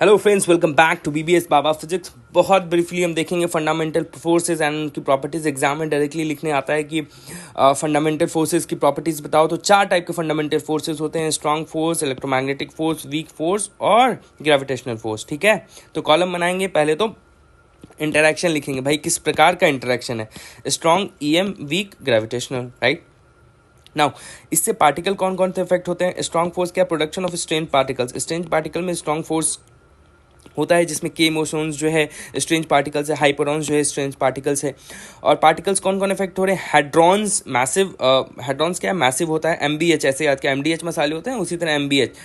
Hello friends, welcome back to BBS Baba physics. बहुत briefly हम देखेंगे फंडामेंटल फोर्सेस एंड उनकी प्रॉपर्टीज। एग्जाम में डायरेक्टली लिखने आता है कि फंडामेंटल फोर्सेस की प्रॉपर्टीज बताओ। तो 4 टाइप के फंडामेंटल फोर्सेस होते हैं: strong force, electromagnetic force, weak force और ग्रेविटेशनल फोर्स। ठीक है, तो कॉलम बनाएंगे। पहले तो इंटरेक्शन लिखेंगे, भाई किस प्रकार का इंटरेक्शन है। Strong, EM, weak, gravitational. Right now, इससे पार्टिकल कौन कौन से इफेक्ट होते हैं। स्ट्रॉन्ग फोर्स क्या? Production of strange particles. Strange particle में स्ट्रॉन्ग फोर्स होता है, जिसमें के मोशंस जो है स्ट्रेंज पार्टिकल्स है, हाइपरॉन्स जो है स्ट्रेंज पार्टिकल्स है। और पार्टिकल्स कौन कौन इफेक्ट हो रहे हैं? Hadrons, massive. हेड्रॉन्स क्या है? मैसिव होता है। एमबीएच, ऐसे याद क्या एमडीएच मसाले होते हैं, उसी तरह MBH.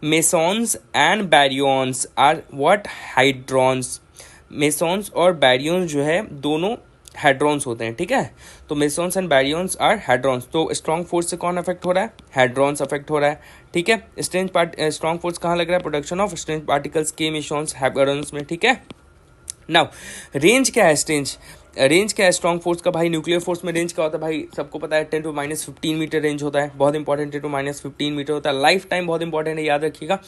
Mesons and baryons are what? Hadrons. Mesons और बैरियॉन्स जो है दोनों हेड्रॉन्स होते हैं। ठीक है, तो मेसॉन्स एंड बैरियॉन्स आर हेड्रॉन्स। तो स्ट्रॉन्ग फोर्स से कौन अफेक्ट हो रहा है? हेड्रॉन्स अफेक्ट हो रहा है। ठीक है, स्ट्रॉन्ग फोर्स कहाँ लग रहा है? प्रोडक्शन ऑफ स्ट्रेंज पार्टिकल्स, के मेसॉन्स, हेड्रॉन्स में। ठीक है, नाउ रेंज क्या है? रेंज क्या है स्ट्रॉन्ग फोर्स का? भाई न्यूक्लियर फोर्स में रेंज क्या होता है? भाई सबको पता है 10⁻15 मीटर रेंज होता है। बहुत इंपॉर्टेंट, 10⁻15 मीटर होता है। लाइफ टाइम बहुत इंपॉर्टेंट है, याद रखिएगा।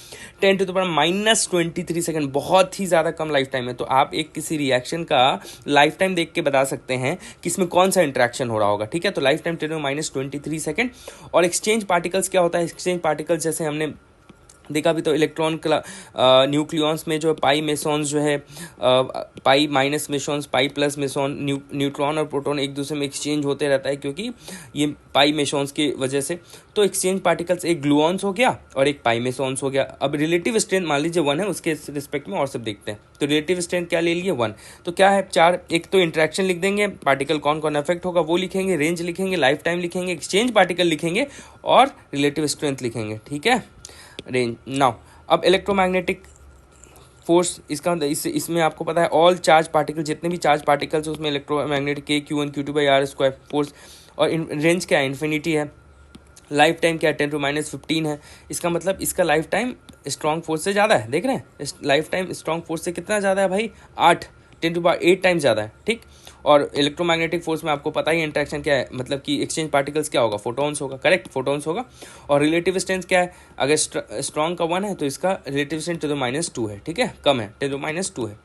10⁻23 सेकंड, बहुत ही ज़्यादा कम लाइफ टाइम है। तो आप एक किसी रिएक्शन का लाइफ टाइम देख के बता सकते हैं कि इसमें कौन सा इंट्रैक्शन हो रहा होगा। ठीक है, तो लाइफ टाइम 10⁻23 सेकंड। और एक्सचेंज पार्टिकल्स क्या होता है? एक्सचेंज पार्टिकल्स जैसे हमने देखा भी, तो इलेक्ट्रॉन न्यूक्लियॉन्स में जो है पाई मेसॉन्स जो है, pi minus mesons, pi plus meson, neutron और प्रोटॉन एक दूसरे में एक्सचेंज होते रहता है, क्योंकि ये पाई मेसॉन्स की वजह से। तो एक्सचेंज पार्टिकल्स एक ग्लूऑन्स हो गया और एक पाई मेसॉन्स हो गया। अब रिलेटिव स्ट्रेंथ मान लीजिए 1 है, उसके रिस्पेक्ट में और सब देखते हैं। तो रिलेटिव स्ट्रेंथ क्या ले लिए? 1। तो क्या है? 4। एक तो इंट्रैक्शन लिख देंगे, पार्टिकल कौन कौन अफेक्ट होगा वो लिखेंगे, रेंज लिखेंगे, लाइफ टाइम लिखेंगे, एक्सचेंज पार्टिकल लिखेंगे और रिलेटिव स्ट्रेंथ लिखेंगे। ठीक है, रेंज। नाउ अब इलेक्ट्रोमैग्नेटिक फोर्स, इसमें आपको पता है ऑल चार्ज पार्टिकल, जितने भी चार्ज पार्टिकल्स उसमें इलेक्ट्रोमैग्नेटिक के Q1 Q2/r² फोर्स। और रेंज क्या है? इन्फिनिटी है। लाइफ टाइम क्या है? 10⁻15 है। इसका मतलब इसका लाइफ टाइम स्ट्रॉन्ग फोर्स से ज़्यादा है। देख रहे हैं, लाइफ टाइम स्ट्रॉन्ग फोर्स से कितना ज़्यादा है भाई? 8, 10⁸ टाइम ज़्यादा है। ठीक, और इलेक्ट्रोमैग्नेटिक फोर्स में आपको पता ही इंट्रैक्शन क्या है, मतलब कि एक्सचेंज पार्टिकल्स क्या होगा? फोटॉन्स होगा। करेक्ट, फोटॉन्स होगा। और रिलेटिव स्ट्रेंथ क्या है? अगर स्ट्रॉन्ग का 1 है तो इसका रिलेटिव स्ट्रेंथ 10⁻2 है। ठीक है, कम है, 10⁻2 है।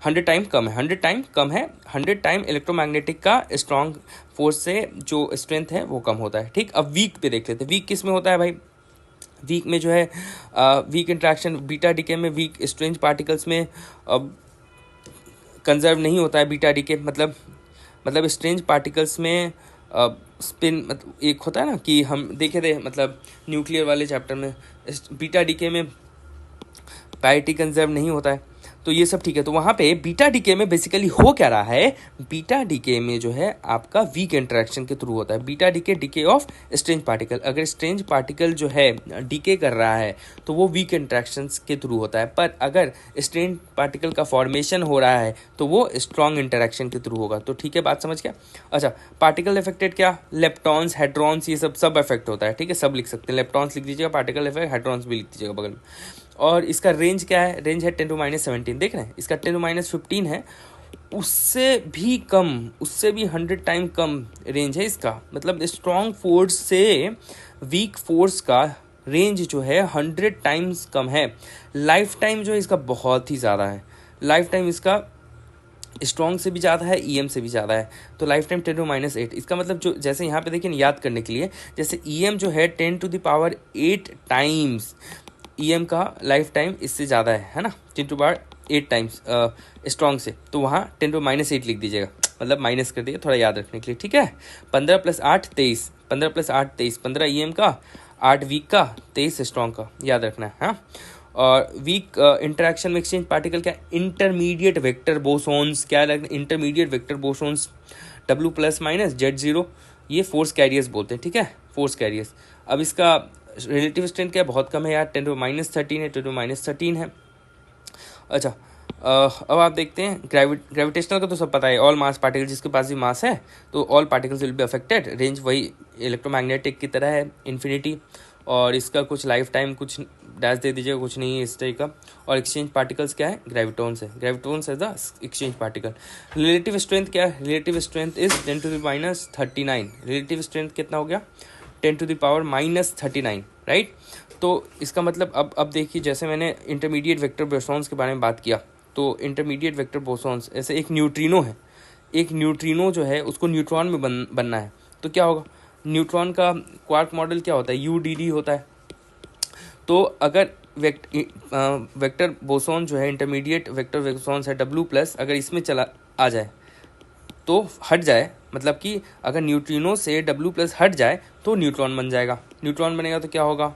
100 टाइम कम है, 100 टाइम कम है। 100 टाइम इलेक्ट्रोमैग्नेटिक का स्ट्रॉन्ग फोर्स से जो स्ट्रेंथ है वो कम होता है। ठीक, अब वीक पे देख लेते हैं। वीक किस में होता है भाई? वीक में जो है वीक इंट्रैक्शन बीटा डीके में, वीक स्ट्रेंज पार्टिकल्स में कंजर्व नहीं होता है बीटा डीके। मतलब स्ट्रेंज पार्टिकल्स में स्पिन, मतलब एक होता है ना कि हम देखे थे, मतलब न्यूक्लियर वाले चैप्टर में बीटा डीके में पायरिटी कंजर्व नहीं होता है। तो ये सब ठीक है। तो वहाँ पे बीटा डीके में बेसिकली हो क्या रहा है? बीटा डीके में जो है आपका वीक इंटरेक्शन के थ्रू होता है। Beta decay, DK of strange particle. अगर स्ट्रेंज पार्टिकल जो है डीके कर रहा है तो वो वीक इंटरेक्शंस के थ्रू होता है। पर अगर स्ट्रेंज पार्टिकल का फॉर्मेशन हो रहा है तो वो स्ट्रॉन्ग इंटरेक्शन के थ्रू होगा। तो ठीक है, बात समझ गया। अच्छा, पार्टिकल इफेक्टेड क्या? लेप्टॉन्स, हेड्रॉन्स, ये सब इफेक्ट होता है। ठीक है, सब लिख सकते हैं। लेप्टॉन्स लिख दीजिएगा, पार्टिकल इफेक्ट, हेड्रॉन्स भी लिख दीजिएगा बगल में। और इसका रेंज क्या है? रेंज है 10⁻17। देख रहे हैं, इसका 10⁻15 है, उससे भी कम, उससे भी 100 टाइम कम रेंज है इसका। मतलब स्ट्रॉन्ग फोर्स से वीक फोर्स का रेंज जो है 100 टाइम्स कम है। लाइफ टाइम जो है इसका बहुत ही ज़्यादा है। लाइफ टाइम इसका स्ट्रॉन्ग से भी ज़्यादा है, ईएम से भी ज़्यादा है। तो लाइफ टाइम 10⁻8। इसका मतलब जो, जैसे यहाँ पे देखिए याद करने के लिए, जैसे ईएम जो है 10⁸ टाइम्स, ईएम का लाइफ टाइम इससे ज़्यादा है ना, 10⁸ टाइम्स स्ट्रॉन्ग से। तो वहाँ 10⁻8 लिख दीजिएगा, मतलब माइनस कर दिए थोड़ा याद रखने के लिए। ठीक है, 15 + 8 23, 15 + 8 23, 15 ईएम का, 8 वीक का, 23 स्ट्रॉन्ग का, याद रखना है। हाँ, और वीक इंटरेक्शन में एक्सचेंज पार्टिकल क्या? Intermediate vector bosons. क्या लगना? Intermediate vector bosons, W+- Z0, ये फोर्स कैरियर्स बोलते हैं। ठीक है, फोर्स कैरियर्स। अब इसका रिलेटिव स्ट्रेंथ क्या है? बहुत कम है यार, 10⁻13 है, 10⁻13 है। अच्छा, अब आप देखते हैं ग्रेविटेशनल का तो सब पता है, ऑल मास पार्टिकल, जिसके पास भी मास है तो all particles will be affected. Range वही इलेक्ट्रोमैग्नेटिक की तरह है, इन्फिनिटी। और इसका कुछ लाइफ टाइम, कुछ डैश दे दीजिएगा, कुछ नहीं है इस टाइप का। और एक्सचेंज पार्टिकल्स क्या है? ग्रेविटॉन्स है। ग्रेविटॉन्स है the exchange particle. Relative strength क्या है? Relative strength is 10⁻39। Relative strength कितना हो गया? 10⁻39, राइट। तो इसका मतलब अब देखिए, जैसे मैंने इंटरमीडिएट वेक्टर बोसॉन्स के बारे में बात किया, तो इंटरमीडिएट वेक्टर बोसॉन्स ऐसे एक न्यूट्रिनो है, एक न्यूट्रिनो जो है उसको न्यूट्रॉन में बनना है, तो क्या होगा, न्यूट्रॉन का क्वार्क मॉडल क्या होता है, UDD होता है। तो अगर वेक्टर बोसॉन जो है, इंटरमीडिएट वेक्टर बोसॉन्स है W+, अगर इसमें चला आ जाए तो हट जाए, मतलब कि अगर न्यूट्रिनो से W+ हट जाए तो न्यूट्रॉन बन जाएगा। न्यूट्रॉन बनेगा तो क्या होगा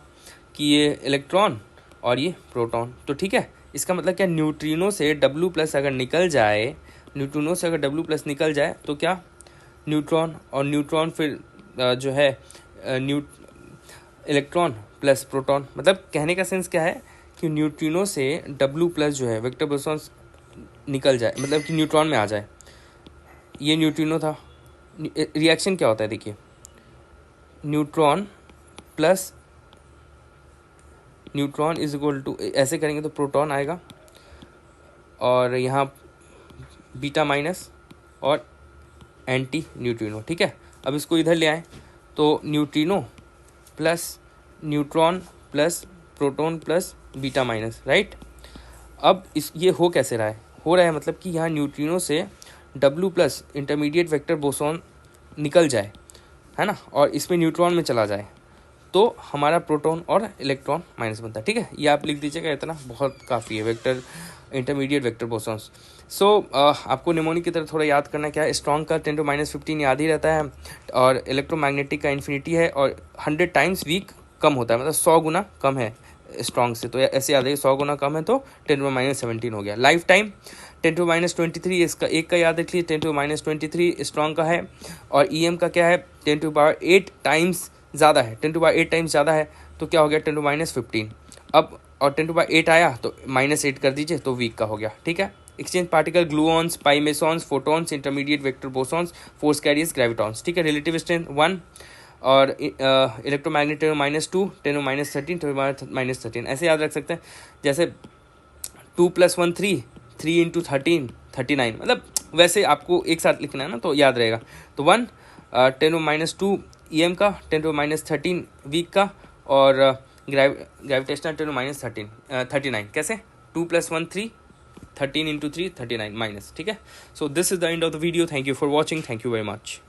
कि ये इलेक्ट्रॉन और ये प्रोटॉन। तो ठीक है, इसका मतलब क्या, न्यूट्रिनो से W+ अगर निकल जाए, न्यूट्रिनो से अगर W+ निकल जाए तो क्या, न्यूट्रॉन, और न्यूट्रॉन फिर जो है इलेक्ट्रॉन प्लस प्रोटॉन। मतलब कहने का सेंस क्या है कि न्यूट्रिनो से W+ जो है वेक्टर बोसॉन निकल जाए, मतलब कि न्यूट्रॉन में आ जाए। ये न्यूट्रिनो था। रिएक्शन क्या होता है, देखिए, neutron plus neutron is equal to, ऐसे करेंगे तो प्रोटॉन आएगा और यहाँ β- और एंटी न्यूट्रिनो। ठीक है, अब इसको इधर ले आए तो neutrino plus neutron plus proton plus β-, right. अब ये हो कैसे रहा है, हो रहा है मतलब कि यहाँ न्यूट्रिनो से W+ इंटरमीडिएट वेक्टर बोसॉन निकल जाए, है ना, और इसमें न्यूट्रॉन में चला जाए तो हमारा प्रोटॉन और इलेक्ट्रॉन माइनस बनता है। ठीक है, ये आप लिख दीजिएगा, इतना बहुत काफ़ी है वेक्टर इंटरमीडिएट वेक्टर बोसॉन्स। सो आपको निमोनिक की तरह थोड़ा याद करना क्या है, स्ट्रॉन्ग का 10⁻15 याद ही रहता है, और इलेक्ट्रोमैग्नेटिक का इन्फिनिटी है, और 100 टाइम्स वीक कम होता है, मतलब 100 गुना कम है स्ट्रॉन्ग से। तो ऐसे याद है, 100 गुना कम है तो 10⁻17 हो गया। लाइफ टाइम 10⁻23, इसका एक का याद रख लीजिए, 10⁻23 स्ट्रॉन्ग का है, और EM का क्या है, 10⁸ टाइम्स ज़्यादा है, 10⁸ टाइम्स ज़्यादा है, तो क्या हो गया 10⁻15। अब और 10⁸ आया तो -8 कर दीजिए तो वीक का हो गया। ठीक है, exchange particle gluons, pi mesons, photons, intermediate vector bosons, force carriers, gravitons. ठीक है, रिलेटिव स्ट्रेंथ 1, और इलेक्ट्रोमैग्नेट 2, 10⁻13, 10⁻13 ऐसे याद रख सकते हैं। जैसे 2 + 1 3, 3 × 13 39, मतलब वैसे आपको एक साथ लिखना है ना तो याद रहेगा। तो 1 10⁻2 EM का, 10⁻13 वीक का, और ग्रेविटेशनल 10⁻39। कैसे, 2 + 1 3, 13 × 3 39 माइनस। ठीक है, so this is the end of the video. Thank you for watching, thank you very much.